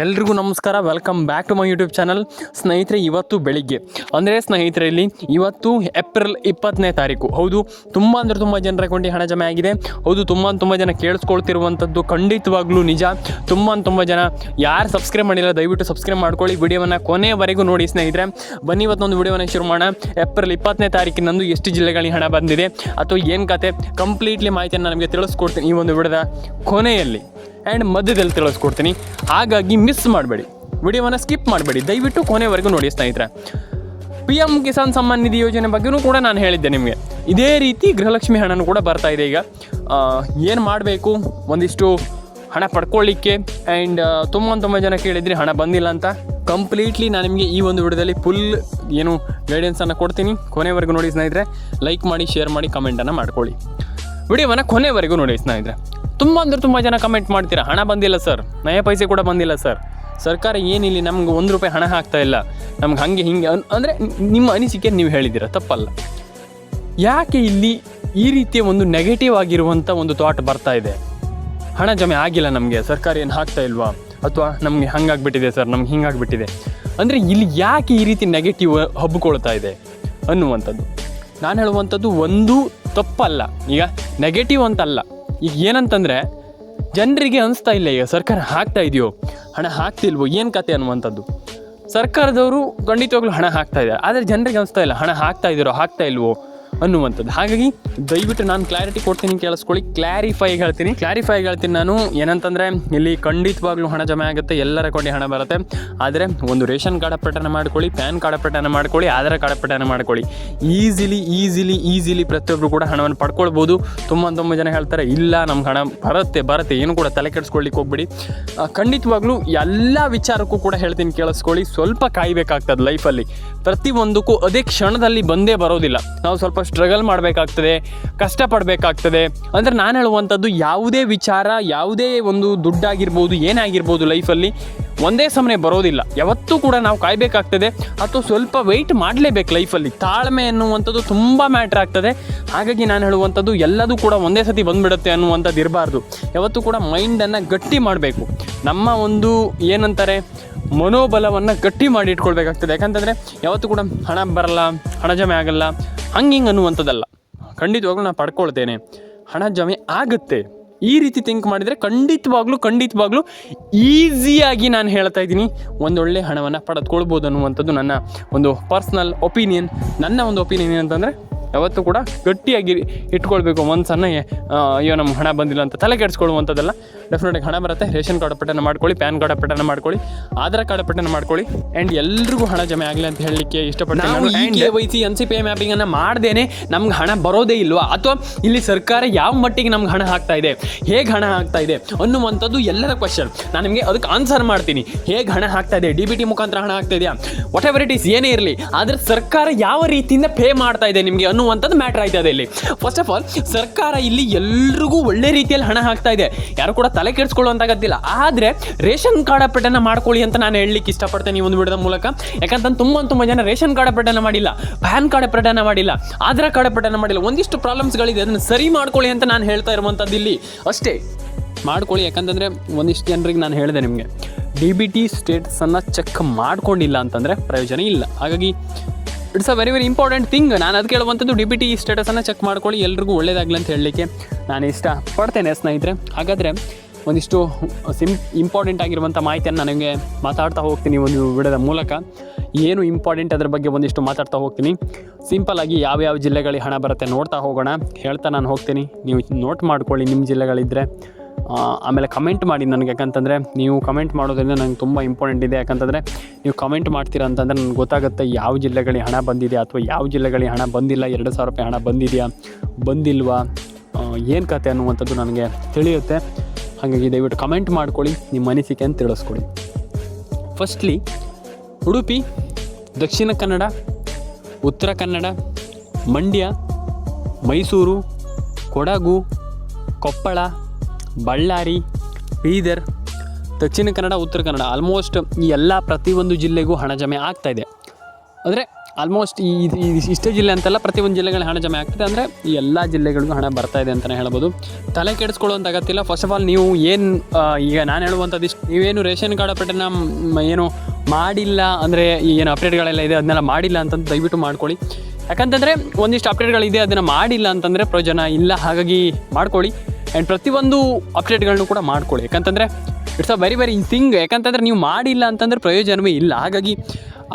ಎಲ್ರಿಗೂ ನಮಸ್ಕಾರ, welcome back to my YouTube channel. ಸ್ನೇಹಿತರೆ, ಇವತ್ತು ಬೆಳಿಗ್ಗೆ ಅಂದರೆ ಸ್ನೇಹಿತರೆ ಇಲ್ಲಿ ಇವತ್ತು ಏಪ್ರಿಲ್ 20ನೇ ತಾರೀಕು. ಹೌದು, ತುಂಬ ಜನರ ಅಕೌಂಟಿಗೆ ಹಣ ಜಮೆ ಆಗಿದೆ. ಹೌದು, ತುಂಬ ಜನ ಕೇಳಿಸ್ಕೊಳ್ತಿರುವಂಥದ್ದು ಖಂಡಿತವಾಗ್ಲೂ ನಿಜ. ತುಂಬ ಜನ ಯಾರು ಸಬ್ಸ್ಕ್ರೈಬ್ ಮಾಡಿಲ್ಲ ದಯವಿಟ್ಟು ಸಬ್ಸ್ಕ್ರೈಬ್ ಮಾಡ್ಕೊಳ್ಳಿ. ವಿಡಿಯೋವನ್ನು ಕೊನೆವರೆಗೂ ನೋಡಿ ಸ್ನೇಹಿತರೆ. ಬನ್ನಿ ಇವತ್ತೊಂದು ವಿಡಿಯೋವನ್ನು ಶುರು ಮಾಡೋಣ. ಏಪ್ರಿಲ್ 20ನೇ ತಾರೀಕಿನಂದು ಎಷ್ಟು ಜಿಲ್ಲೆಗಳಿಗೆ ಹಣ ಬಂದಿದೆ ಅಥವಾ ಏನು ಕತೆ ಕಂಪ್ಲೀಟ್ಲಿ ಮಾಹಿತಿಯನ್ನು ನಮಗೆ ತಿಳಿಸ್ಕೊಡ್ತೀನಿ ಈ ಒಂದು ವಿಡಿಯೋದ ಕೊನೆಯಲ್ಲಿ ಆ್ಯಂಡ್ ಮಧ್ಯದಲ್ಲಿ ತಿಳಿಸ್ಕೊಡ್ತೀನಿ. ಹಾಗಾಗಿ ಮಿಸ್ ಮಾಡಬೇಡಿ, ವಿಡಿಯೋವನ್ನು ಸ್ಕಿಪ್ ಮಾಡಬೇಡಿ, ದಯವಿಟ್ಟು ಕೊನೆವರೆಗೂ ನೋಡಿ ಸ್ನೇಹಿತರೆ. PM ಕಿಸಾನ್ ಸಮ್ಮಾನ್ ನಿಧಿ ಯೋಜನೆ ಬಗ್ಗೆಯೂ ಕೂಡ ನಾನು ಹೇಳಿದ್ದೆ ನಿಮಗೆ. ಇದೇ ರೀತಿ ಗೃಹಲಕ್ಷ್ಮಿ ಹಣನೂ ಕೂಡ ಬರ್ತಾ ಇದೆ. ಈಗ ಏನು ಮಾಡಬೇಕು, ಒಂದಿಷ್ಟು ಹಣ ಪಡ್ಕೊಳ್ಳಿಕ್ಕೆ ಆ್ಯಂಡ್ ತುಂಬ ಜನ ಕೇಳಿದ್ರಿ ಹಣ ಬಂದಿಲ್ಲ ಅಂತ. ಕಂಪ್ಲೀಟ್ಲಿ ನಾನು ನಿಮಗೆ ಈ ಒಂದು ವಿಡಿಯೋದಲ್ಲಿ ಫುಲ್ ಏನು ಗೈಡೆನ್ಸನ್ನು ಕೊಡ್ತೀನಿ. ಕೊನೆವರೆಗೂ ನೋಡಿ ಸ್ನೇಹಿತರೆ. ಲೈಕ್ ಮಾಡಿ, ಶೇರ್ ಮಾಡಿ, ಕಮೆಂಟನ್ನು ಮಾಡ್ಕೊಳ್ಳಿ. ವಿಡಿಯೋವನ್ನು ಕೊನೆವರೆಗೂ ನೋಡಿ ಸ್ನೇಹಿತರೆ. ತುಂಬ ಜನ ಕಮೆಂಟ್ ಮಾಡ್ತೀರಾ, ಹಣ ಬಂದಿಲ್ಲ ಸರ್, ನಯ ಪೈಸೆ ಕೂಡ ಬಂದಿಲ್ಲ ಸರ್, ಸರ್ಕಾರ ಏನಿಲ್ಲ ನಮ್ಗೆ ₹1 ಹಣ ಹಾಕ್ತಾ ಇಲ್ಲ, ನಮ್ಗೆ ಹಾಗೆ ಹಿಂಗೆ ಅಂದರೆ ನಿಮ್ಮ ಅನಿಸಿಕೆ ನೀವು ಹೇಳಿದ್ದೀರ, ತಪ್ಪಲ್ಲ. ಯಾಕೆ ಇಲ್ಲಿ ಈ ರೀತಿಯ ಒಂದು ನೆಗೆಟಿವ್ ಆಗಿರುವಂಥ ಒಂದು ಥಾಟ್ ಬರ್ತಾ ಇದೆ? ಹಣ ಜಮೆ ಆಗಿಲ್ಲ ನಮಗೆ, ಸರ್ಕಾರ ಏನು ಹಾಕ್ತಾ ಇಲ್ವಾ, ಅಥವಾ ನಮಗೆ ಹಂಗಾಗ್ಬಿಟ್ಟಿದೆ ಸರ್, ನಮ್ಗೆ ಹಿಂಗಾಗ್ಬಿಟ್ಟಿದೆ ಅಂದರೆ ಇಲ್ಲಿ ಯಾಕೆ ಈ ರೀತಿ ನೆಗೆಟಿವ್ ಹಬ್ಕೊಳ್ತಾ ಇದೆ ಅನ್ನುವಂಥದ್ದು. ನಾನು ಹೇಳುವಂಥದ್ದು ಒಂದು ತಪ್ಪಲ್ಲ, ಈಗ ನೆಗೆಟಿವ್ ಅಂತಲ್ಲ. ಈಗ ಏನಂತಂದರೆ ಜನರಿಗೆ ಅನಿಸ್ತಾ ಇಲ್ಲ ಈಗ ಸರ್ಕಾರ ಹಾಕ್ತಾ ಇದೆಯೋ, ಹಣ ಹಾಕ್ತಿಲ್ವೋ, ಏನು ಕತೆ ಅನ್ನುವಂಥದ್ದು. ಸರ್ಕಾರದವರು ಖಂಡಿತವಾಗ್ಲೂ ಹಣ ಹಾಕ್ತಾ ಇದ್ದಾರೆ, ಆದರೆ ಜನರಿಗೆ ಅನಿಸ್ತಾ ಇಲ್ಲ ಹಣ ಹಾಕ್ತಾ ಇದ್ದೀರೋ ಹಾಕ್ತಾ ಇಲ್ವೋ ಅನ್ನುವಂಥದ್ದು. ಹಾಗಾಗಿ ದಯವಿಟ್ಟು ನಾನು ಕ್ಲಾರಿಟಿ ಕೊಡ್ತೀನಿ, ಕೇಳಿಸ್ಕೊಳ್ಳಿ. ಕ್ಲಾರಿಫೈ ಹೇಳ್ತೀನಿ ನಾನು. ಏನಂತಂದರೆ ಇಲ್ಲಿ ಖಂಡಿತವಾಗ್ಲೂ ಹಣ ಜಮೆ ಆಗುತ್ತೆ, ಎಲ್ಲರ ಅಕೌಂಟಿಗೆ ಹಣ ಬರುತ್ತೆ. ಆದರೆ ಒಂದು ರೇಷನ್ ಕಾರ್ಡ್ ಅಪ್ಡೇಟನ್ನು ಮಾಡ್ಕೊಳ್ಳಿ, ಪ್ಯಾನ್ ಕಾರ್ಡ್ ಅಪ್ಡೇಟನ್ನು ಮಾಡ್ಕೊಳ್ಳಿ, ಆಧಾರ್ ಕಾರ್ಡ್ ಅಪ್ಡೇಟನ್ನು ಮಾಡ್ಕೊಳ್ಳಿ. ಈಸಿಲಿ ಪ್ರತಿಯೊಬ್ಬರು ಕೂಡ ಹಣವನ್ನು ಪಡ್ಕೊಳ್ಬೋದು. ತುಂಬ ಜನ ಹೇಳ್ತಾರೆ ಇಲ್ಲ ನಮ್ಗೆ ಹಣ ಬರುತ್ತೆ, ಏನು ಕೂಡ ತಲೆ ಕೆಡಿಸ್ಕೊಳ್ಳಿಕ್ಕೆ ಹೋಗ್ಬಿಡಿ. ಖಂಡಿತವಾಗ್ಲೂ ಎಲ್ಲ ವಿಚಾರಕ್ಕೂ ಕೂಡ ಹೇಳ್ತೀನಿ, ಕೇಳಿಸ್ಕೊಳ್ಳಿ. ಸ್ವಲ್ಪ ಕಾಯಬೇಕಾಗ್ತದೆ ಲೈಫಲ್ಲಿ, ಪ್ರತಿಯೊಂದಕ್ಕೂ ಅದೇ ಕ್ಷಣದಲ್ಲಿ ಬಂದೇ ಬರೋದಿಲ್ಲ. ನಾವು ಸ್ವಲ್ಪ ಸ್ಟ್ರಗಲ್ ಮಾಡಬೇಕಾಗ್ತದೆ, ಕಷ್ಟಪಡಬೇಕಾಗ್ತದೆ. ಅಂದರೆ ನಾನು ಹೇಳುವಂಥದ್ದು ಯಾವುದೇ ವಿಚಾರ, ಯಾವುದೇ ಒಂದು ದುಡ್ಡಾಗಿರ್ಬೋದು, ಏನಾಗಿರ್ಬೋದು ಲೈಫಲ್ಲಿ ಒಂದೇ ಸಮನೆ ಬರೋದಿಲ್ಲ. ಯಾವತ್ತೂ ಕೂಡ ನಾವು ಕಾಯಬೇಕಾಗ್ತದೆ, ಅಥವಾ ಸ್ವಲ್ಪ ವೆಯ್ಟ್ ಮಾಡಲೇಬೇಕು ಲೈಫಲ್ಲಿ. ತಾಳ್ಮೆ ಅನ್ನುವಂಥದ್ದು ತುಂಬ ಮ್ಯಾಟ್ರ್ ಆಗ್ತದೆ. ಹಾಗಾಗಿ ನಾನು ಹೇಳುವಂಥದ್ದು ಎಲ್ಲದೂ ಕೂಡ ಒಂದೇ ಸತಿ ಬಂದುಬಿಡುತ್ತೆ ಅನ್ನುವಂಥದ್ದು ಇರಬಾರ್ದು. ಯಾವತ್ತೂ ಕೂಡ ಮೈಂಡನ್ನು ಗಟ್ಟಿ ಮಾಡಬೇಕು. ನಮ್ಮ ಒಂದು ಏನಂತಾರೆ ಮನೋಬಲವನ್ನು ಗಟ್ಟಿ ಮಾಡಿ ಇಟ್ಕೊಳ್ಬೇಕಾಗ್ತದೆ. ಯಾಕಂತಂದರೆ ಯಾವತ್ತೂ ಕೂಡ ಹಣ ಬರಲ್ಲ, ಹಣ ಜಮೆ ಆಗಲ್ಲ, ಹಿಂಗೆ ಅನ್ನುವಂಥದ್ದಲ್ಲ. ಖಂಡಿತವಾಗ್ಲೂ ನಾನು ಪಡ್ಕೊಳ್ತೇನೆ, ಹಣ ಜಮೆ ಆಗುತ್ತೆ, ಈ ರೀತಿ ಥಿಂಕ್ ಮಾಡಿದರೆ ಖಂಡಿತವಾಗ್ಲೂ ಈಸಿಯಾಗಿ ನಾನು ಹೇಳ್ತಾ ಇದ್ದೀನಿ ಒಂದೊಳ್ಳೆ ಹಣವನ್ನು ಪಡೆದುಕೊಳ್ಬೋದು ಅನ್ನುವಂಥದ್ದು ನನ್ನ ಒಂದು ಪರ್ಸ್ನಲ್ ಒಪಿನಿಯನ್. ನನ್ನ ಒಂದು ಒಪಿನಿಯನ್ ಏನಂತಂದರೆ ಯಾವತ್ತೂ ಕೂಡ ಗಟ್ಟಿಯಾಗಿ ಇಟ್ಕೊಳ್ಬೇಕು ಮನಸ್ಸನ್ನು. ಅಯ್ಯೋ ನಮ್ಗೆ ಹಣ ಬಂದಿಲ್ಲ ಅಂತ ತಲೆ ಕೆಡಿಸ್ಕೊಳ್ಳುವಂಥದ್ದಲ್ಲ. ಡೆಫಿನೆಟಾಗಿ ಹಣ ಬರುತ್ತೆ. ರೇಷನ್ ಕಾರ್ಡ್ ಅಪ್ಡೇಟನ್ನು ಮಾಡ್ಕೊಳ್ಳಿ, ಪ್ಯಾನ್ ಕಾರ್ಡ್ ಅಪ್ಡೇಟನ್ನು ಮಾಡ್ಕೊಳ್ಳಿ, ಆಧಾರ್ ಕಾರ್ಡ್ ಅಪ್ಡೇಟನ್ನು ಮಾಡ್ಕೊಳ್ಳಿ. ಆ್ಯಂಡ್ ಎಲ್ರಿಗೂ ಹಣ ಜಮೆ ಆಗಲಿ ಅಂತ ಹೇಳಲಿಕ್ಕೆ ಇಷ್ಟಪಡ್ತೀನಿ. ನಾನು KYC NCPI ಮ್ಯಾಪಿಂಗನ್ನು ಮಾಡ್ದೇನೆ ನಮ್ಗೆ ಹಣ ಬರೋದೇ ಇಲ್ವಾ, ಅಥವಾ ಇಲ್ಲಿ ಸರ್ಕಾರ ಯಾವ ಮಟ್ಟಿಗೆ ನಮ್ಗೆ ಹಣ ಹಾಕ್ತಾ ಇದೆ, ಹೇಗೆ ಹಣ ಹಾಕ್ತಾ ಇದೆ ಅನ್ನುವಂಥದ್ದು ಎಲ್ಲರ ಕ್ವಶನ್. ನಾನು ನಿಮಗೆ ಅದಕ್ಕೆ ಆನ್ಸರ್ ಮಾಡ್ತೀನಿ. ಹೇಗೆ ಹಣ ಹಾಕ್ತಾ ಇದೆ, DBT ಮುಖಾಂತರ ಹಣ ಹಾಕ್ತಾ ಇದೆಯಾ, ವಾಟ್ ಎವರ್ ಇಟ್ ಈಸ್, ಏನೇ ಇರಲಿ, ಆದರೆ ಸರ್ಕಾರ ಯಾವ ರೀತಿಯಿಂದ ಪೇ ಮಾಡ್ತಾ ಇದೆ ನಿಮಗೆ ಅನ್ನುವಂಥದ್ದು ಮ್ಯಾಟ್ರ್ ಆಯ್ತದೆ ಇಲ್ಲಿ. ಫಸ್ಟ್ ಆಫ್ ಆಲ್ ಸರ್ಕಾರ ಇಲ್ಲಿ ಎಲ್ರಿಗೂ ಒಳ್ಳೆ ರೀತಿಯಲ್ಲಿ ಹಣ ಹಾಕ್ತಾ ಇದೆ, ಯಾರು ಕೂಡ ತಲೆ ಕೆಡಿಸ್ಕೊಳ್ಳುವಂತಾಗತ್ತಿಲ್ಲ. ಆದರೆ ರೇಷನ್ ಕಾರ್ಡ್ ಅಪ್ಡೇಟನ್ನು ಮಾಡ್ಕೊಳ್ಳಿ ಅಂತ ನಾನು ಹೇಳಲಿಕ್ಕೆ ಇಷ್ಟಪಡ್ತೇನೆ ಈ ಒಂದು ವಿಡಿಯೋದ ಮೂಲಕ. ಯಾಕಂತಂದ್ರೆ ತುಂಬ ಜನ ರೇಷನ್ ಕಾರ್ಡ್ ಅಪ್ಡೇಟನ್ನು ಮಾಡಿಲ್ಲ, ಪ್ಯಾನ್ ಕಾರ್ಡ್ ಅಪ್ಡೇಟನ್ನು ಮಾಡಿಲ್ಲ, ಆಧಾರ್ ಕಾರ್ಡ್ ಅಪ್ಡೇಟನ್ನು ಮಾಡಿಲ್ಲ. ಒಂದಿಷ್ಟು ಪ್ರಾಬ್ಲಮ್ಸ್ಗಳಿದೆ, ಅದನ್ನು ಸರಿ ಮಾಡ್ಕೊಳ್ಳಿ ಅಂತ ನಾನು ಹೇಳ್ತಾ ಇರುವಂಥದ್ದು ಇಲ್ಲಿ ಅಷ್ಟೇ. ಮಾಡ್ಕೊಳ್ಳಿ. ಯಾಕಂತಂದರೆ ಒಂದಿಷ್ಟು ಜನರಿಗೆ ನಾನು ಹೇಳಿದೆ ನಿಮಗೆ, DBT ಸ್ಟೇಟಸನ್ನು ಚೆಕ್ ಮಾಡ್ಕೊಂಡಿಲ್ಲ ಅಂತಂದರೆ ಪ್ರಯೋಜನ ಇಲ್ಲ. ಹಾಗಾಗಿ it's a very important thing. ನಾನು ಅದಕ್ಕೆ ಹೇಳುವಂಥದ್ದು DBT ಸ್ಟೇಟಸನ್ನು ಚೆಕ್ ಮಾಡ್ಕೊಳ್ಳಿ, ಎಲ್ರಿಗೂ ಒಳ್ಳೆಯದಾಗಲಿ ಅಂತ ಹೇಳಲಿಕ್ಕೆ ನಾನು ಇಷ್ಟಪಡ್ತೇನೆ ಸ್ನೇಹಿತರೆ. ಹಾಗಾದರೆ ಒಂದಿಷ್ಟು ಇಂಪಾರ್ಟೆಂಟ್ ಆಗಿರುವಂಥ ಮಾಹಿತಿಯನ್ನು ನನಗೆ ಮಾತಾಡ್ತಾ ಹೋಗ್ತೀನಿ ಒಂದು ವಿಡಿಯೋದ ಮೂಲಕ. ಏನು ಇಂಪಾರ್ಟೆಂಟ್ ಅದರ ಬಗ್ಗೆ ಒಂದಿಷ್ಟು ಮಾತಾಡ್ತಾ ಹೋಗ್ತೀನಿ. ಸಿಂಪಲ್ಲಾಗಿ ಯಾವ್ಯಾವ ಜಿಲ್ಲೆಗಳಿಗೆ ಹಣ ಬರುತ್ತೆ ನೋಡ್ತಾ ಹೋಗೋಣ, ಹೇಳ್ತಾ ನಾನು ಹೋಗ್ತೀನಿ. ನೀವು ನೋಟ್ ಮಾಡ್ಕೊಳ್ಳಿ ನಿಮ್ಮ ಜಿಲ್ಲೆಗಳಿದ್ದರೆ. ಆಮೇಲೆ ಕಮೆಂಟ್ ಮಾಡಿ ನನಗೆ, ಯಾಕಂತಂದರೆ ನೀವು ಕಮೆಂಟ್ ಮಾಡೋದ್ರಿಂದ ನನಗೆ ತುಂಬ ಇಂಪಾರ್ಟೆಂಟ್ ಇದೆ. ಯಾಕಂತಂದರೆ ನೀವು ಕಮೆಂಟ್ ಮಾಡ್ತೀರಾ ಅಂತಂದರೆ ನನಗೆ ಗೊತ್ತಾಗುತ್ತೆ ಯಾವ ಜಿಲ್ಲೆಗಳಿಗೆ ಹಣ ಬಂದಿದೆ ಅಥವಾ ಯಾವ ಜಿಲ್ಲೆಗಳಿಗೆ ಹಣ ಬಂದಿಲ್ಲ, ₹2,000 ಹಣ ಬಂದಿದೆಯಾ ಬಂದಿಲ್ವಾ, ಏನು ಕತೆ ಅನ್ನುವಂಥದ್ದು ನನಗೆ ತಿಳಿಯುತ್ತೆ. ಹಾಗಾಗಿ ದಯವಿಟ್ಟು ಕಮೆಂಟ್ ಮಾಡ್ಕೊಳ್ಳಿ, ನಿಮ್ಮ ಅನಿಸಿಕೆಯನ್ನು ತಿಳಿಸ್ಕೊಡಿ. ಫಸ್ಟ್ಲಿ ಉಡುಪಿ, ದಕ್ಷಿಣ ಕನ್ನಡ, ಉತ್ತರ ಕನ್ನಡ, ಮಂಡ್ಯ, ಮೈಸೂರು, ಕೊಡಗು, ಕೊಪ್ಪಳ, ಬಳ್ಳಾರಿ, ಬೀದರ್, ದಕ್ಷಿಣ ಕನ್ನಡ, ಉತ್ತರ ಕನ್ನಡ, ಆಲ್ಮೋಸ್ಟ್ ಈ ಎಲ್ಲ ಪ್ರತಿಯೊಂದು ಜಿಲ್ಲೆಗೂ ಹಣ ಜಮೆ ಆಗ್ತಾಯಿದೆ. ಅಂದರೆ ಆಲ್ಮೋಸ್ಟ್ ಇಷ್ಟೇ ಜಿಲ್ಲೆ ಅಂತಲ್ಲ, ಪ್ರತಿಯೊಂದು ಜಿಲ್ಲೆಗಳ ಹಣ ಜಮೆ ಆಗ್ತದೆ. ಅಂದರೆ ಈ ಎಲ್ಲ ಜಿಲ್ಲೆಗಳಿಗೂ ಹಣ ಬರ್ತಾ ಇದೆ ಅಂತಲೇ ಹೇಳ್ಬೋದು. ತಲೆ ಕೆಡಿಸ್ಕೊಳ್ಳುವಂಥ ಅಗತ್ಯ ಇಲ್ಲ. ಫಸ್ಟ್ ಆಫ್ ಆಲ್ ನೀವು ಏನು ಈಗ ನಾನು ಹೇಳುವಂಥದ್ದು ಇಷ್ಟು, ನೀವೇನು ರೇಷನ್ ಕಾರ್ಡ್ ಅಪ್ಡೇಟನ್ನು ಏನು ಮಾಡಿಲ್ಲ ಅಂದರೆ ಏನು ಅಪ್ಡೇಟ್ಗಳೆಲ್ಲ ಇದೆ ಅದನ್ನೆಲ್ಲ ಮಾಡಿಲ್ಲ ಅಂತಂದು ದಯವಿಟ್ಟು ಮಾಡ್ಕೊಳ್ಳಿ. ಯಾಕಂತಂದರೆ ಒಂದಿಷ್ಟು ಅಪ್ಡೇಟ್ಗಳಿದೆ ಅದನ್ನು ಮಾಡಿಲ್ಲ ಅಂತಂದರೆ ಪ್ರಯೋಜನ ಇಲ್ಲ. ಹಾಗಾಗಿ ಮಾಡ್ಕೊಳ್ಳಿ. ಆ್ಯಂಡ್ ಪ್ರತಿಯೊಂದು ಅಪ್ಡೇಟ್ಗಳನ್ನು ಕೂಡ ಮಾಡ್ಕೊಳ್ಳಿ. ಯಾಕಂತಂದರೆ ಇಟ್ಸ್ ಅ ವೆರಿ ಥಿಂಗ್. ಯಾಕಂತಂದರೆ ನೀವು ಮಾಡಿಲ್ಲ ಅಂತಂದರೆ ಪ್ರಯೋಜನವೇ ಇಲ್ಲ. ಹಾಗಾಗಿ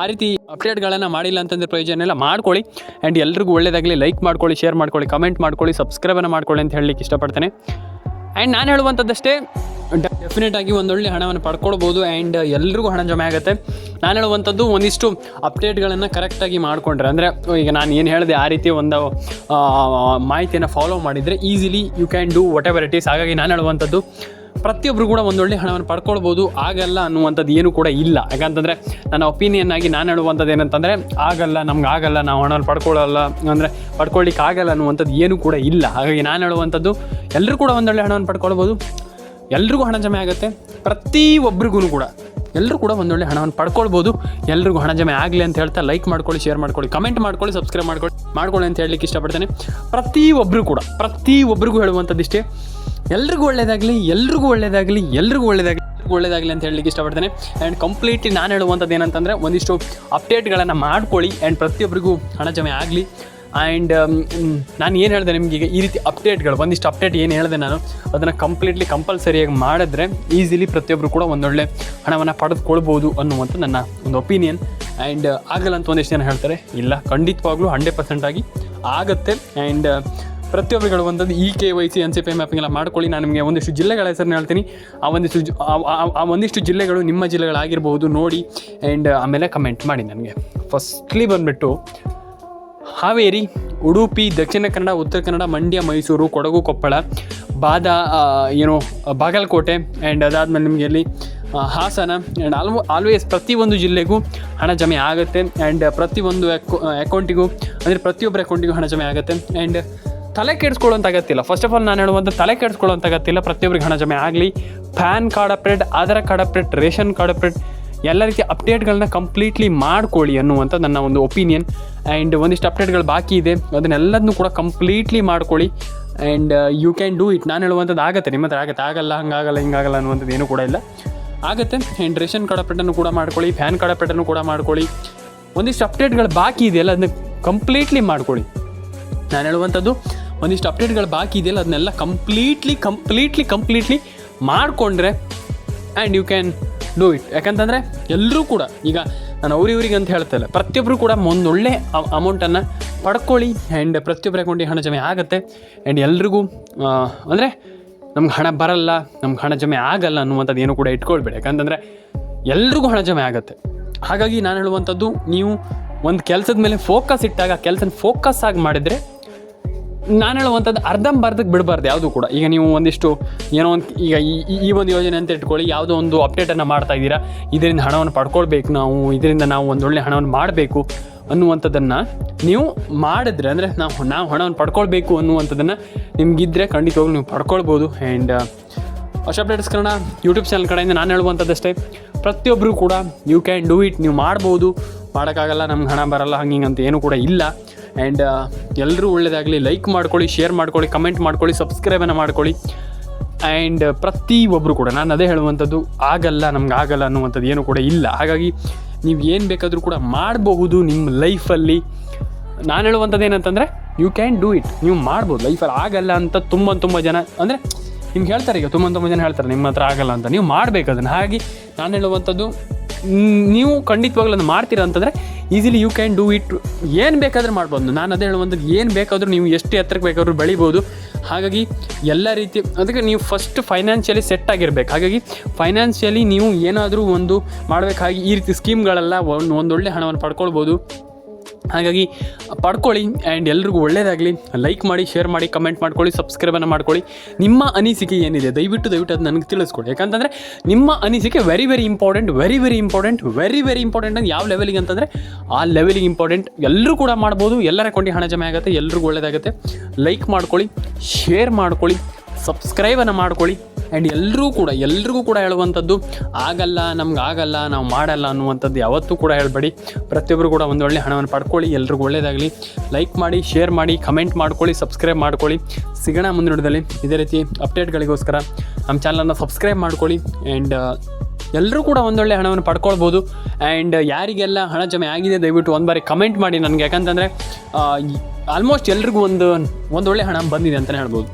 ಆ ರೀತಿ ಅಪ್ಡೇಟ್ಗಳನ್ನು ಮಾಡಿಲ್ಲ ಅಂತಂದರೆ ಪ್ರಯೋಜನ ಎಲ್ಲ ಮಾಡ್ಕೊಳ್ಳಿ. ಆ್ಯಂಡ್ ಎಲ್ರಿಗೂ ಒಳ್ಳೆಯದಾಗಲಿ. ಲೈಕ್ ಮಾಡ್ಕೊಳ್ಳಿ, ಶೇರ್ ಮಾಡ್ಕೊಳ್ಳಿ, ಕಮೆಂಟ್ ಮಾಡ್ಕೊಳ್ಳಿ, ಸಬ್ಸ್ಕ್ರೈಬನ್ನು ಮಾಡ್ಕೊಳ್ಳಿ ಅಂತ ಹೇಳಲಿಕ್ಕೆ ಇಷ್ಟಪಡ್ತೇನೆ. ಆ್ಯಂಡ್ ನಾನು ಹೇಳುವಂಥದ್ದಷ್ಟೇ, ಡೆಫಿನೆಟಾಗಿ ಒಂದೊಳ್ಳೆ ಹಣವನ್ನು ಪಡ್ಕೊಳ್ಬೋದು. ಆ್ಯಂಡ್ ಎಲ್ರಿಗೂ ಹಣ ಜಮೆ ಆಗುತ್ತೆ. ನಾನು ಹೇಳುವಂಥದ್ದು ಒಂದಿಷ್ಟು ಅಪ್ಡೇಟ್ಗಳನ್ನು ಕರೆಕ್ಟಾಗಿ ಮಾಡಿಕೊಂಡ್ರೆ, ಅಂದರೆ ಈಗ ನಾನು ಏನು ಹೇಳಿದೆ ಆ ರೀತಿ ಒಂದು ಮಾಹಿತಿಯನ್ನು ಫಾಲೋ ಮಾಡಿದರೆ easily you can do whatever it is. ಹಾಗಾಗಿ ನಾನು ಹೇಳುವಂಥದ್ದು ಪ್ರತಿಯೊಬ್ಬರು ಕೂಡ ಒಂದೊಳ್ಳೆ ಹಣವನ್ನು ಪಡ್ಕೊಳ್ಬೋದು. ಆಗಲ್ಲ ಅನ್ನುವಂಥದ್ದು ಏನೂ ಕೂಡ ಇಲ್ಲ. ಯಾಕಂತಂದರೆ ನನ್ನ ಒಪಿನಿಯನ್ ಆಗಿ ನಾನು ಹೇಳುವಂಥದ್ದು ಏನಂತಂದರೆ ಆಗಲ್ಲ, ನಮ್ಗೆ ಆಗಲ್ಲ, ನಾವು ಹಣವನ್ನು ಪಡ್ಕೊಳ್ಳಲ್ಲ ಅಂದರೆ ಪಡ್ಕೊಳ್ಳಿಕ್ಕೆ ಆಗಲ್ಲ ಅನ್ನುವಂಥದ್ದು ಏನೂ ಕೂಡ ಇಲ್ಲ. ಹಾಗಾಗಿ ನಾನು ಹೇಳುವಂಥದ್ದು ಎಲ್ಲರೂ ಕೂಡ ಒಂದೊಳ್ಳೆ ಹಣವನ್ನು ಪಡ್ಕೊಳ್ಬೋದು. ಎಲ್ರಿಗೂ ಹಣ ಜಮೆ ಆಗುತ್ತೆ. ಪ್ರತಿಯೊಬ್ಬರಿಗೂ ಕೂಡ ಎಲ್ಲರೂ ಕೂಡ ಒಂದೊಳ್ಳೆ ಹಣವನ್ನು ಪಡ್ಕೊಳ್ಬೋದು. ಎಲ್ರಿಗೂ ಹಣ ಜಮೆ ಆಗಲಿ ಅಂತ ಹೇಳ್ತಾ ಲೈಕ್ ಮಾಡ್ಕೊಳ್ಳಿ, ಶೇರ್ ಮಾಡ್ಕೊಳ್ಳಿ, ಕಮೆಂಟ್ ಮಾಡ್ಕೊಳ್ಳಿ, ಸಬ್ಸ್ಕ್ರೈಬ್ ಮಾಡ್ಕೊಳ್ಳಿ ಅಂತ ಹೇಳಲಿಕ್ಕೆ ಇಷ್ಟಪಡ್ತೇನೆ. ಪ್ರತಿಯೊಬ್ಬರಿಗೂ ಹೇಳುವಂಥದ್ದು ಇಷ್ಟೇ, ಎಲ್ರಿಗೂ ಒಳ್ಳೆಯದಾಗಲಿ, ಎಲ್ರಿಗೂ ಒಳ್ಳೆಯದಾಗಲಿ, ಎಲ್ರಿಗೂ ಒಳ್ಳೆಯದಾಗಲಿ ಅಂತ ಹೇಳಲಿಕ್ಕೆ ಇಷ್ಟಪಡ್ತೇನೆ. ಆ್ಯಂಡ್ ಕಂಪ್ಲೀಟ್ಲಿ ನಾನು ಹೇಳುವಂಥದ್ದು ಏನಂತಂದರೆ ಒಂದಿಷ್ಟು ಅಪ್ಡೇಟ್ಗಳನ್ನು ಮಾಡ್ಕೊಳ್ಳಿ. ಆ್ಯಂಡ್ ಪ್ರತಿಯೊಬ್ಬರಿಗೂ ಹಣ ಜಮೆ ಆಗಲಿ. ಆ್ಯಂಡ್ ನಾನು ಏನು ಹೇಳಿದೆ ನಿಮಗೆ, ಈಗ ಈ ರೀತಿ ಅಪ್ಡೇಟ್ಗಳು ಒಂದಿಷ್ಟು ಅಪ್ಡೇಟ್ ಏನು ಹೇಳಿದೆ ನಾನು ಅದನ್ನು ಕಂಪ್ಲೀಟ್ಲಿ ಕಂಪಲ್ಸರಿಯಾಗಿ ಮಾಡಿದ್ರೆ ಈಸಿಲಿ ಪ್ರತಿಯೊಬ್ಬರು ಕೂಡ ಒಂದೊಳ್ಳೆ ಹಣವನ್ನು ಪಡೆದುಕೊಳ್ಬೋದು ಅನ್ನುವಂಥ ನನ್ನ ಒಂದು ಒಪಿನಿಯನ್. ಆ್ಯಂಡ್ ಆಗಲ್ಲ ಅಂತ ಒಂದಿಷ್ಟು ಜನ ಹೇಳ್ತಾರೆ, ಇಲ್ಲ, ಖಂಡಿತವಾಗ್ಲೂ 100% ಆಗಿ ಆಗುತ್ತೆ. ಆ್ಯಂಡ್ ಪ್ರತಿಯೊಬ್ಬರು ಹೇಳುವಂಥದ್ದು ಈ KYC NCPI ಮ್ಯಾಪಿಂಗ್ ಎಲ್ಲ ಮಾಡ್ಕೊಳ್ಳಿ. ನಾನು ನಿಮಗೆ ಒಂದಿಷ್ಟು ಜಿಲ್ಲೆಗಳ ಹೆಸರನ್ನು ಹೇಳ್ತೀನಿ. ಆ ಒಂದಿಷ್ಟು ಜಿಲ್ಲೆಗಳು ನಿಮ್ಮ ಜಿಲ್ಲೆಗಳಾಗಿರ್ಬೋದು, ನೋಡಿ. ಆ್ಯಂಡ್ ಆಮೇಲೆ ಕಮೆಂಟ್ ಮಾಡಿ ನನಗೆ. ಫಸ್ಟ್ಲಿ ಬಂದುಬಿಟ್ಟು ಹಾವೇರಿ, ಉಡುಪಿ, ದಕ್ಷಿಣ ಕನ್ನಡ, ಉತ್ತರ ಕನ್ನಡ, ಮಂಡ್ಯ, ಮೈಸೂರು, ಕೊಡಗು, ಕೊಪ್ಪಳ, ಬಾಗಲಕೋಟೆ. ಆ್ಯಂಡ್ ಅದಾದಮೇಲೆ ನಿಮಗೆ ಅಲ್ಲಿ ಹಾಸನ. ಆ್ಯಂಡ್ ಆಲ್ವೇಸ್ ಪ್ರತಿಯೊಂದು ಜಿಲ್ಲೆಗೂ ಹಣ ಜಮೆ ಆಗುತ್ತೆ. ಆ್ಯಂಡ್ ಪ್ರತಿಯೊಂದು ಅಕೌಂಟಿಗೂ ಅಂದರೆ ಪ್ರತಿಯೊಬ್ಬರ ಅಕೌಂಟಿಗೂ ಹಣ ಜಮೆ ಆಗುತ್ತೆ. ಆ್ಯಂಡ್ ತಲೆ ಕೆಡಿಸ್ಕೊಳ್ಳೋಂಥ ಅಗತ್ಯ. ಫಸ್ಟ್ ಆಫ್ ಆಲ್ ನಾನು ಹೇಳುವಂಥ ತಲೆ ಕೆಡಿಸ್ಕೊಳ್ಳೋಂಥ ಅಗತ್ಯ. ಪ್ರತಿಯೊಬ್ಬರಿಗೆ ಹಣ ಜಮೆ ಆಗಲಿ. PAN card update, Aadhaar card update, ration card update, ಎಲ್ಲ ರೀತಿಯ ಅಪ್ಡೇಟ್ಗಳನ್ನ ಕಂಪ್ಲೀಟ್ಲಿ ಮಾಡ್ಕೊಳ್ಳಿ ಅನ್ನುವಂಥ ನನ್ನ ಒಂದು ಒಪಿನಿಯನ್. ಆ್ಯಂಡ್ ಒಂದಿಷ್ಟು ಅಪ್ಡೇಟ್ಗಳು ಬಾಕಿ ಇದೆ, ಅದನ್ನೆಲ್ಲದನ್ನೂ ಕೂಡ ಕಂಪ್ಲೀಟ್ಲಿ ಮಾಡ್ಕೊಳ್ಳಿ. And you can do it. ನಾನು ಹೇಳುವಂಥದ್ದು ಆಗುತ್ತೆ, ನಿಮ್ಮ ಹತ್ರ ಆಗುತ್ತೆ. ಆಗಲ್ಲ, ಹಂಗಾಗಲ್ಲ, ಹಿಂಗಾಗಲ್ಲ ಅನ್ನುವಂಥದ್ದು ಏನೂ ಕೂಡ ಇಲ್ಲ, ಆಗುತ್ತೆ. ಆ್ಯಂಡ್ ರೇಷನ್ ಕಾರ್ಡ್ ಅಪ್ಡೇಟನ್ನು ಕೂಡ ಮಾಡ್ಕೊಳ್ಳಿ, ಪ್ಯಾನ್ ಕಾರ್ಡ್ ಅಪ್ಡೇಟನ್ನು ಕೂಡ ಮಾಡ್ಕೊಳ್ಳಿ. ಒಂದಿಷ್ಟು ಅಪ್ಡೇಟ್ಗಳು ಬಾಕಿ ಇದೆಯಲ್ಲ ಅದನ್ನ ಕಂಪ್ಲೀಟ್ಲಿ ಮಾಡ್ಕೊಳ್ಳಿ. ನಾನು ಹೇಳುವಂಥದ್ದು ಒಂದಿಷ್ಟು ಅಪ್ಡೇಟ್ಗಳು ಬಾಕಿ ಇದೆಯಲ್ಲ ಅದನ್ನೆಲ್ಲ ಕಂಪ್ಲೀಟ್ಲಿ ಮಾಡಿಕೊಂಡ್ರೆ and you can do it. ಯಾಕಂತಂದರೆ ಎಲ್ಲರೂ ಕೂಡ ಈಗ ನಾನು ಅವ್ರಿಗೆ ಅಂತ ಹೇಳ್ತಾ ಇಲ್ಲ, ಪ್ರತಿಯೊಬ್ಬರು ಕೂಡ ಒಂದೊಳ್ಳೆ ಅಮೌಂಟನ್ನು ಪಡ್ಕೊಳ್ಳಿ. ಆ್ಯಂಡ್ ಪ್ರತಿಯೊಬ್ಬರ ಅಕೌಂಟಿಗೆ ಹಣ ಜಮೆ ಆಗುತ್ತೆ. ಆ್ಯಂಡ್ ಎಲ್ರಿಗೂ ಅಂದರೆ ನಮ್ಗೆ ಹಣ ಬರಲ್ಲ, ನಮ್ಗೆ ಹಣ ಜಮೆ ಆಗಲ್ಲ ಅನ್ನುವಂಥದ್ದು ಏನು ಕೂಡ ಇಟ್ಕೊಳ್ಬೇಡಿ. ಯಾಕಂತಂದರೆ ಎಲ್ರಿಗೂ ಹಣ ಜಮೆ ಆಗುತ್ತೆ. ಹಾಗಾಗಿ ನಾನು ಹೇಳುವಂಥದ್ದು, ನೀವು ಒಂದು ಕೆಲಸದ ಮೇಲೆ ಫೋಕಸ್ ಇಟ್ಟಾಗ ಕೆಲಸನ ಫೋಕಸ್ ಆಗಿ ಮಾಡಿದರೆ, ನಾನು ಹೇಳುವಂಥದ್ದು ಅರ್ಧಂಬರ್ಧಕ್ಕೆ ಬಿಡಬಾರ್ದು ಯಾವುದೂ ಕೂಡ. ಈಗ ನೀವು ಒಂದಿಷ್ಟು ಏನೋ ಒಂದು ಈಗ ಈ ಒಂದು ಯೋಜನೆ ಅಂತ ಇಟ್ಕೊಳ್ಳಿ, ಯಾವುದೋ ಒಂದು ಅಪ್ಡೇಟನ್ನು ಮಾಡ್ತಾ ಇದ್ದೀರಾ, ಇದರಿಂದ ಹಣವನ್ನು ಪಡ್ಕೊಳ್ಬೇಕು ನಾವು, ಇದರಿಂದ ನಾವು ಒಂದೊಳ್ಳೆ ಹಣವನ್ನು ಮಾಡಬೇಕು ಅನ್ನುವಂಥದ್ದನ್ನು ನೀವು ಮಾಡಿದ್ರೆ, ಅಂದರೆ ನಾವು ಹಣವನ್ನು ಪಡ್ಕೊಳ್ಬೇಕು ಅನ್ನುವಂಥದ್ದನ್ನು ನಿಮಗಿದ್ದರೆ ಖಂಡಿತವಾಗ್ಲೂ ನೀವು ಪಡ್ಕೊಳ್ಬೋದು. ಆ್ಯಂಡ್ ವರ್ಷ ಅಪ್ಡೇಟ್ಸ್ ಕನ್ನಡ ಯೂಟ್ಯೂಬ್ ಚಾನಲ್ ಕಡೆಯಿಂದ ನಾನು ಹೇಳುವಂಥದ್ದಷ್ಟೇ, ಪ್ರತಿಯೊಬ್ಬರು ಕೂಡ ಯು ಕ್ಯಾನ್ ಡೂ ಇಟ್. ನೀವು ಮಾಡ್ಬೋದು, ಮಾಡೋಕ್ಕಾಗಲ್ಲ, ನಮ್ಗೆ ಹಣ ಬರಲ್ಲ, ಹಂಗಿಂಗಂತ ಏನೂ ಕೂಡ ಇಲ್ಲ. ಆ್ಯಂಡ್ ಎಲ್ಲರೂ ಒಳ್ಳೆಯದಾಗಲಿ. ಲೈಕ್ ಮಾಡ್ಕೊಳ್ಳಿ, ಶೇರ್ ಮಾಡ್ಕೊಳ್ಳಿ, ಕಮೆಂಟ್ ಮಾಡ್ಕೊಳ್ಳಿ, ಸಬ್ಸ್ಕ್ರೈಬನ್ನು ಮಾಡ್ಕೊಳ್ಳಿ. ಆ್ಯಂಡ್ ಪ್ರತಿಯೊಬ್ಬರು ಕೂಡ ನಾನು ಅದೇ ಹೇಳುವಂಥದ್ದು, ಆಗಲ್ಲ, ನಮ್ಗೆ ಆಗಲ್ಲ ಅನ್ನುವಂಥದ್ದು ಏನೂ ಕೂಡ ಇಲ್ಲ. ಹಾಗಾಗಿ ನೀವು ಏನು ಬೇಕಾದರೂ ಕೂಡ ಮಾಡಬಹುದು ನಿಮ್ಮ ಲೈಫಲ್ಲಿ. ನಾನು ಹೇಳುವಂಥದ್ದು ಏನಂತಂದರೆ ಯು ಕ್ಯಾನ್ ಡೂ ಇಟ್. ನೀವು ಮಾಡ್ಬೋದು ಲೈಫಲ್ಲಿ. ಆಗಲ್ಲ ಅಂತ ತುಂಬ ಜನ ಅಂದರೆ ನಿಮ್ಗೆ ಹೇಳ್ತಾರೆ, ಈಗ ತುಂಬ ಜನ ಹೇಳ್ತಾರೆ ನಿಮ್ಮ ಹತ್ರ ಆಗಲ್ಲ ಅಂತ. ನೀವು ಮಾಡಬೇಕು ಅದನ್ನು. ಹಾಗೆ ನಾನು ಹೇಳುವಂಥದ್ದು, ನೀವು ಖಂಡಿತವಾಗ್ಲೂ ಅದನ್ನು ಮಾಡ್ತೀರಾ ಅಂತಂದರೆ easily you can do it. ಏನು ಬೇಕಾದರೂ ಮಾಡ್ಬೋದು. ನಾನು ಅದೇ ಹೇಳುವಂಥದ್ದು, ಏನು ಬೇಕಾದರೂ ನೀವು ಎಷ್ಟು ಎತ್ತರಕ್ಕೆ ಬೇಕಾದರೂ ಬೆಳಿಬೋದು. ಹಾಗಾಗಿ ಎಲ್ಲ ರೀತಿ ಅದಕ್ಕೆ ನೀವು ಫಸ್ಟ್ ಫೈನಾನ್ಷಿಯಲಿ ಸೆಟ್ ಆಗಿರಬೇಕು. ಹಾಗಾಗಿ ಫೈನಾನ್ಷಿಯಲಿ ನೀವು ಏನಾದರೂ ಒಂದು ಮಾಡಬೇಕಾಗಿ ಈ ರೀತಿ ಸ್ಕೀಮ್ಗಳೆಲ್ಲ ಒಂದೊಳ್ಳೆ ಹಣವನ್ನು ಪಡ್ಕೊಳ್ಬೋದು. ಹಾಗಾಗಿ ಪಡ್ಕೊಳ್ಳಿ. ಆ್ಯಂಡ್ ಎಲ್ರಿಗೂ ಒಳ್ಳೆಯದಾಗಲಿ. ಲೈಕ್ ಮಾಡಿ, ಶೇರ್ ಮಾಡಿ, ಕಮೆಂಟ್ ಮಾಡ್ಕೊಳ್ಳಿ, ಸಬ್ಸ್ಕ್ರೈಬನ್ನು ಮಾಡ್ಕೊಳ್ಳಿ. ನಿಮ್ಮ ಅನಿಸಿಕೆ ಏನಿದೆ ದಯವಿಟ್ಟು ಅದು ನನಗೆ ತಿಳಿಸ್ಕೊಡಿ. ಯಾಕಂತಂದರೆ ನಿಮ್ಮ ಅನಿಸಿಕೆ ವೆರಿ ಇಂಪಾರ್ಟೆಂಟ್ ಅಂತ. ಯಾವ ಲೆವೆಲಿಗೆ ಅಂತಂದರೆ ಆ ಲೆವೆಲಿಗೆ ಇಂಪಾರ್ಟೆಂಟ್. ಎಲ್ಲರೂ ಕೂಡ ಮಾಡ್ಬೋದು. ಎಲ್ಲರ ಅಕೌಂಟಿಗೆ ಹಣ ಜಮೆ ಆಗುತ್ತೆ. ಎಲ್ರಿಗೂ ಒಳ್ಳೆಯದಾಗುತ್ತೆ. ಲೈಕ್ ಮಾಡ್ಕೊಳ್ಳಿ, ಶೇರ್ ಮಾಡ್ಕೊಳ್ಳಿ, ಸಬ್ಸ್ಕ್ರೈಬನ್ನು ಮಾಡ್ಕೊಳ್ಳಿ. ಆ್ಯಂಡ್ ಎಲ್ರಿಗೂ ಕೂಡ ಹೇಳುವಂಥದ್ದು ನಮ್ಗೆ ಆಗಲ್ಲ ನಾವು ಮಾಡಲ್ಲ ಅನ್ನುವಂಥದ್ದು ಯಾವತ್ತೂ ಕೂಡ ಹೇಳಬೇಡಿ. ಪ್ರತಿಯೊಬ್ಬರು ಕೂಡ ಒಂದು ಒಳ್ಳೆ ಹಣವನ್ನು ಪಡ್ಕೊಳ್ಳಿ. ಎಲ್ರಿಗೂ ಒಳ್ಳೆಯದಾಗಲಿ. ಲೈಕ್ ಮಾಡಿ, ಶೇರ್ ಮಾಡಿ, ಕಮೆಂಟ್ ಮಾಡ್ಕೊಳ್ಳಿ, ಸಬ್ಸ್ಕ್ರೈಬ್ ಮಾಡ್ಕೊಳ್ಳಿ. ಸಿಗೋಣ ಮುಂದಿನ ವಿಡಿಯೋದಲ್ಲಿ ಇದೇ ರೀತಿ ಅಪ್ಡೇಟ್ಗಳಿಗೋಸ್ಕರ ನಮ್ಮ ಚಾನಲನ್ನು ಸಬ್ಸ್ಕ್ರೈಬ್ ಮಾಡ್ಕೊಳ್ಳಿ. ಆ್ಯಂಡ್ ಎಲ್ಲರೂ ಕೂಡ ಒಂದೊಳ್ಳೆ ಹಣವನ್ನು ಪಡ್ಕೊಳ್ಬೋದು. ಆ್ಯಂಡ್ ಯಾರಿಗೆಲ್ಲ ಹಣ ಜಮೆ ಆಗಿದೆ ದಯವಿಟ್ಟು ಒಂದು ಬಾರಿ ಕಮೆಂಟ್ ಮಾಡಿ ನನಗೆ. ಯಾಕಂತಂದರೆ ಆಲ್ಮೋಸ್ಟ್ ಎಲ್ರಿಗೂ ಒಂದೊಳ್ಳೆ ಹಣ ಬಂದಿದೆ ಅಂತಲೇ ಹೇಳ್ಬೋದು.